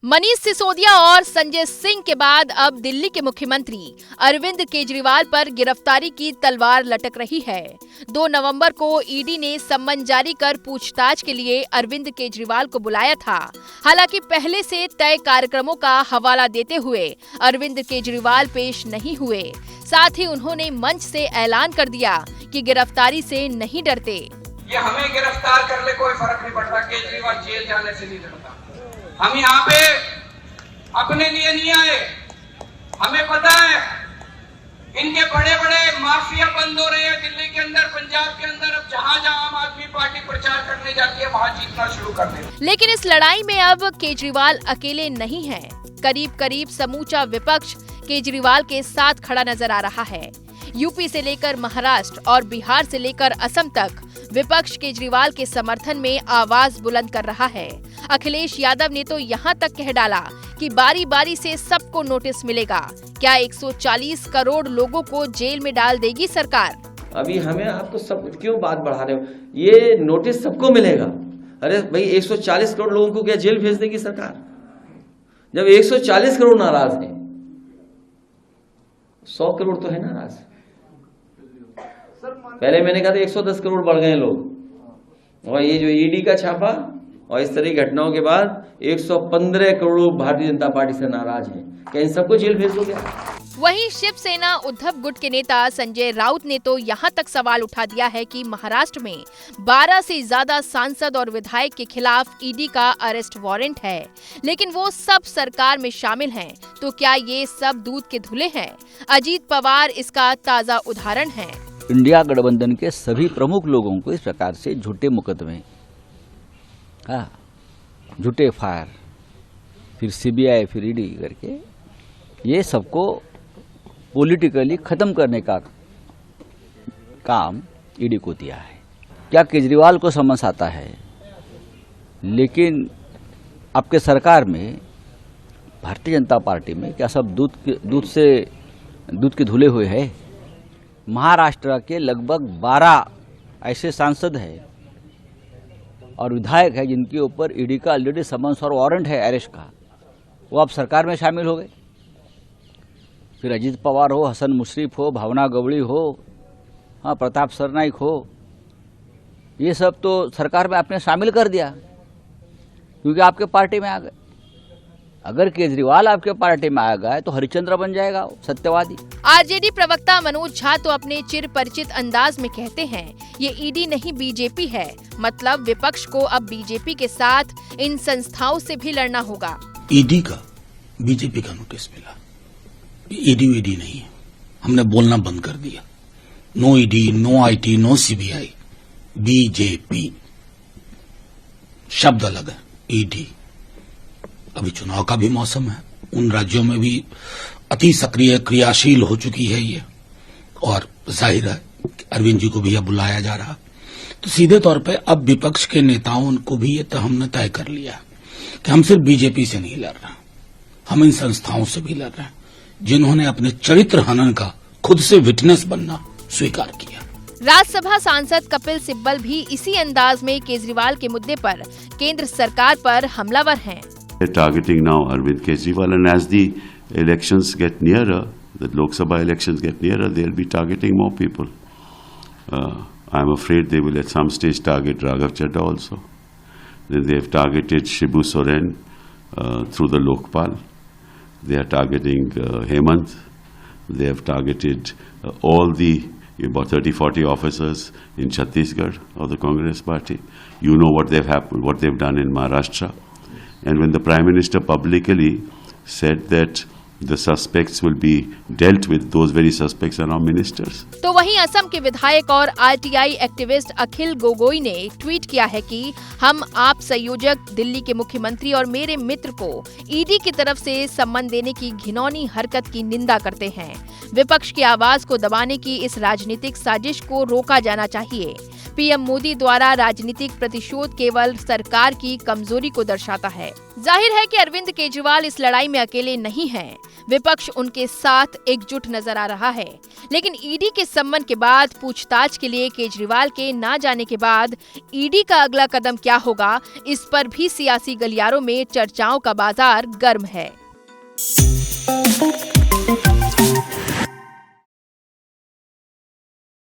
मनीष सिसोदिया और संजय सिंह के बाद अब दिल्ली के मुख्यमंत्री अरविंद केजरीवाल पर गिरफ्तारी की तलवार लटक रही है। 2 नवंबर को ईडी ने सम्मन जारी कर पूछताछ के लिए अरविंद केजरीवाल को बुलाया था। हालांकि पहले से तय कार्यक्रमों का हवाला देते हुए अरविंद केजरीवाल पेश नहीं हुए। साथ ही उन्होंने मंच से ऐलान कर दिया कि गिरफ्तारी से नहीं डरते। ये हमें गिरफ्तार कर ले कोई फर्क नहीं पड़ता, केजरीवाल जेल जाने से नहीं डरता। हम यहाँ पे अपने लिए नहीं आए, हमें पता है इनके बड़े बड़े माफिया बंद हो रहे हैं दिल्ली के अंदर, पंजाब के अंदर। अब जहाँ जहाँ आम आदमी पार्टी प्रचार करने जाती है वहाँ जीतना शुरू कर दे। लेकिन इस लड़ाई में अब केजरीवाल अकेले नहीं हैं। करीब करीब समूचा विपक्ष केजरीवाल के साथ खड़ा नजर आ रहा है। यूपी से लेकर महाराष्ट्र और बिहार से लेकर असम तक विपक्ष केजरीवाल के समर्थन में आवाज बुलंद कर रहा है। अखिलेश यादव ने तो यहाँ तक कह डाला कि बारी बारी से सबको नोटिस मिलेगा। क्या 140 करोड़ लोगों को जेल में डाल देगी सरकार? अभी हमें आपको सब क्यों बात बढ़ा रहे हो? ये नोटिस सबको मिलेगा। अरे भाई 140 करोड़ लोगों को क्या जेल भेज देगी सरकार? जब 140 करोड़ नाराज हैं, 100 करोड़ तो है नाराज। पहले मैंने कहा था 110 करोड़ बढ़ गए लोग, और ये जो ईडी का छापा और इस तरह की घटनाओं के बाद 115 करोड़ लोग भारतीय जनता पार्टी से नाराज हैं। क्या इन सबको जेल भेज दोगे? वहीं शिवसेना उद्धव गुट के नेता संजय राउत ने तो यहाँ तक सवाल उठा दिया है कि महाराष्ट्र में 12 से ज्यादा सांसद और विधायक के खिलाफ ईडी का अरेस्ट वारंट है, लेकिन वो सब सरकार में शामिल हैं। तो क्या ये सब दूध के धुले हैं? अजीत पवार इसका ताजा उदाहरण है। इंडिया गठबंधन के सभी प्रमुख लोगों को इस प्रकार से झूठे मुकदमे, झूठे फायर, फिर सीबीआई, फिर ईडी करके ये सबको पॉलिटिकली खत्म करने का काम ईडी को दिया है। क्या केजरीवाल को समझ आता है? लेकिन आपके सरकार में, भारतीय जनता पार्टी में क्या सब दूध के धुले हुए हैं? महाराष्ट्र के लगभग 12 ऐसे सांसद हैं और विधायक है जिनके ऊपर ईडी का ऑलरेडी समन्स और वारंट है अरेस्ट का, वो अब सरकार में शामिल हो गए। फिर अजीत पवार हो, हसन मुश्रीफ हो, भावना गवड़ी हो, प्रताप सरनाइक हो, ये सब तो सरकार में आपने शामिल कर दिया क्योंकि आपके पार्टी में आ गए। अगर केजरीवाल आपके पार्टी में आ गया तो हरिश्चंद्र बन जाएगा सत्यवादी। आरजेडी प्रवक्ता मनोज झा तो अपने चिर परिचित अंदाज में कहते हैं, ये ईडी नहीं बीजेपी है। मतलब विपक्ष को अब बीजेपी के साथ इन संस्थाओं से भी लड़ना होगा। ईडी का बीजेपी का नोटिस मिला, ईडी नहीं है। हमने बोलना बंद कर दिया। No ED, no IT, no CBI, BJP शब्द अलग है। ईडी अभी चुनाव का भी मौसम है, उन राज्यों में भी अति सक्रिय क्रियाशील हो चुकी है ये, और जाहिर है अरविंद जी को भी यह बुलाया जा रहा। तो सीधे तौर पे अब विपक्ष के नेताओं को भी ये तो हमने तय कर लिया कि हम सिर्फ बीजेपी से नहीं लड़ रहे, हम इन संस्थाओं से भी लड़ रहे हैं जिन्होंने अपने चरित्र हनन का खुद से विटनेस बनना स्वीकार किया। राज्यसभा सांसद कपिल सिब्बल भी इसी अंदाज में केजरीवाल के मुद्दे पर केंद्र सरकार पर हमलावर हैं। They're targeting now Arvind Kejriwal, and as the elections get nearer, the Lok Sabha elections get nearer, they'll be targeting more people. I'm afraid they will at some stage target Raghav Chadha also. Then they have targeted Shibu Soren through the Lokpal. They are targeting Hemant. They have targeted all the about 30-40 officers in Chhattisgarh of the Congress party. You know what they've done in Maharashtra. And when the Prime Minister publicly said that the suspects will be dealt with, those very suspects are now ministers. तो वहीं असम के विधायक और RTI activist Akhil Gogoi ने एक tweet किया है कि हम आप संयोजक दिल्ली के मुख्यमंत्री और मेरे मित्र को ईडी की तरफ से सम्मन देने की घिनौनी हरकत की निंदा करते हैं। विपक्ष की आवाज को दबाने की इस राजनीतिक साजिश को रोका जाना चाहिए। पीएम मोदी द्वारा राजनीतिक प्रतिशोध केवल सरकार की कमजोरी को दर्शाता है। जाहिर है कि अरविंद केजरीवाल इस लड़ाई में अकेले नहीं हैं। विपक्ष उनके साथ एकजुट नजर आ रहा है। लेकिन ईडी के सम्मन के बाद पूछताछ के लिए केजरीवाल के ना जाने के बाद ईडी का अगला कदम क्या होगा, इस पर भी सियासी गलियारों में चर्चाओं का बाजार गर्म है।